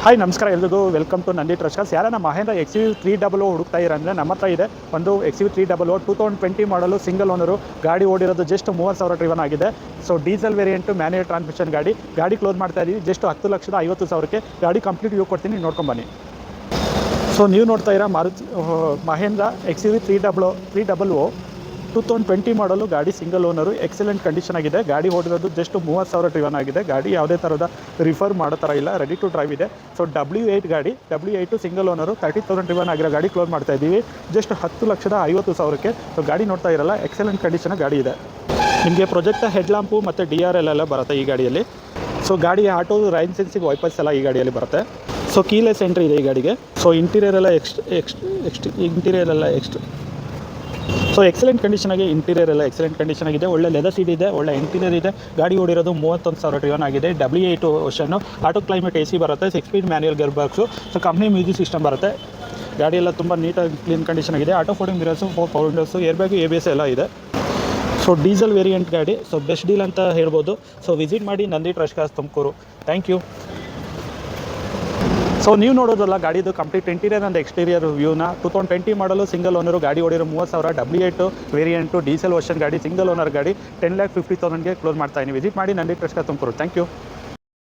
Hi ನಮಸ್ಕಾರ ಎಲ್ರಿಗೂ welcome to Nandi trust. ಯಾರನ್ನ ಮಹೇಂದ್ರ XUV300 ಹುಡುಕ್ತಾ ಇರಂದರೆ ನಮ್ಮ ಹತ್ರ ಇದೆ ಒಂದು XUV300 2020 ಮಾಡಲು ಸಿಂಗಲ್ ಓನರು. ಗಾಡಿ ಓಡಿರೋದು ಜಸ್ಟ್ 30,000 ಡ್ರಿವನ್ ಆಗಿದೆ. So diesel variant manual transmission ಗಾಡಿ ಕ್ಲೋಸ್ ಮಾಡ್ತಾ ಇದ್ದೀವಿ ಜಸ್ಟ್ 10,50,000ಕ್ಕೆ. ಗಾಡಿ ಕಂಪ್ಲೀಟ್ ವ್ಯೂ ಕೊಡ್ತೀನಿ, ನೋಡ್ಕೊಂಬನ್ನಿ. ಸೊ ನೀವು ನೋಡ್ತಾ ಇರೋ ಮಹೇಂದ್ರ XUV300 2020 ಮಾಡಲು. ಗಾಡಿ ಸಿಂಗಲ್ ಓನರು, ಎಕ್ಸಲೆಂಟ್ ಕಂಡೀಷನ್ ಆಗಿದೆ. ಗಾಡಿ ಓಡಿರೋದು ಜಸ್ಟ್ 30,000 ಡ್ರಿವನ್ ಆಗಿದೆ. ಗಾಡಿ ಯಾವುದೇ ಥರದ ರಿಫರ್ ಮಾಡೋ ಥರ ಇಲ್ಲ, ರೆಡಿ ಟು ಡ್ರೈವ್ ಇದೆ. ಸೊ W8 ಗಾಡಿ, W8 ಸಿಂಗಲ್ ಓನರು, 30,000 ಡ್ರಿವನ್ ಆಗಿರೋ ಗಾಡಿ ಕ್ಲೋಸ್ ಮಾಡ್ತಾ ಇದ್ದೀವಿ ಜಸ್ಟ್ 10,50,000ಕ್ಕೆ. ಸೊ ಗಾಡಿ ನೋಡ್ತಾ ಇರಲ್ಲ, ಎಕ್ಸಲೆಂಟ್ ಕಂಡೀಷನ್ ಗಾಡಿ ಇದೆ. ನಿಮಗೆ ಪ್ರೊಜೆಕ್ಟ್ ಹೆಡ್ ಲ್ಯಾಂಪು ಮತ್ತು DRL ಎಲ್ಲ ಬರುತ್ತೆ ಈ ಗಾಡಿಯಲ್ಲಿ. ಸೊ ಗಾಡಿ ಆಟೋ ರೈನ್ ಸೆನ್ಸಿಂಗ್ ವೈಪರ್ಸ್ ಎಲ್ಲ ಈ ಗಾಡಿಯಲ್ಲಿ ಬರುತ್ತೆ. ಸೊ ಕೀಲೆಸ್ ಎಂಟ್ರಿ ಇದೆ ಈ ಗಾಡಿಗೆ. ಸೊ ಇಂಟೀರಿಯರ್ ಎಲ್ಲ ಸೊ ಎಕ್ಸಲೆಂಟ್ ಕಂಡೀಷನಾಗಿ, ಇಂಟೀರಿಯರ್ ಎಲ್ಲ ಎಕ್ಸಲೆಂಟ್ ಕಂಡೀಷನ್ ಆಗಿದೆ. ಒಳ್ಳೆ ಲೆದರ್ ಸೀಟ್ ಇದೆ, ಒಳ್ಳೆ ಇಂಟೀರಿಯರ್ ಇದೆ. ಗಾಡಿ ಓಡಿರೋದು 31,000 ಡ್ರಿವನ್ ಆಗಿದೆ. W8 ವರ್ಷನ್ನು, ಆಟೋ ಕ್ಲೈಮೇಟ್ AC ಬರುತ್ತೆ, 6 speed manual gear box. So company music system ಬರುತ್ತೆ. ಗಾಡಿ ಎಲ್ಲ ತುಂಬ ನೀಟಾಗಿ ಕ್ಲೀನ್ ಕಂಡೀಷನ್ ಆಗಿದೆ. Auto folding mirrors, 4 power windows, air bags, ABS ಎಲ್ಲ ಇದೆ. ಸೊ ಡೀಸೆಲ್ ವೇರಿಯಂಟ್ ಗಾಡಿ, ಸೊ ಬೆಸ್ಟ್ ಡೀಲ್ ಅಂತ ಹೇಳ್ಬೋದು. ಸೊ ವಿಸಿಟ್ ಮಾಡಿ Nandi trust cars Tumakuru. Thank you. So ನೀವು ನೋಡೋದಲ್ಲ ಗಾಡಿದು ಕಂಪ್ಲೀಟ್ ಇಂಟೀರಿಯರ್ ಆ್ಯಂಡ್ ಎಕ್ಸ್ಟೀರಿಯರ್ ವ್ಯೂನ. 2020 ಮಾಡಲು ಸಿಂಗಲ್ ಓನರು. ಗಾಡಿ ಓಡಿರೋ 30,000, W8 ವೇರಿಯಂಟು, ಡೀಸೆಲ್ ವರ್ಷನ್ ಗಾಡಿ, ಸಿಂಗಲ್ ಓನರ್ ಗಾಡಿ. 10,50,000ಗೆ ಕ್ಲೋಸ್ ಮಾಡ್ತಾ ಇದ್ದೀನಿ. ವಿಸಿಟ್ ಮಾಡಿ Nandi trust cars Tumakuru. Thank you.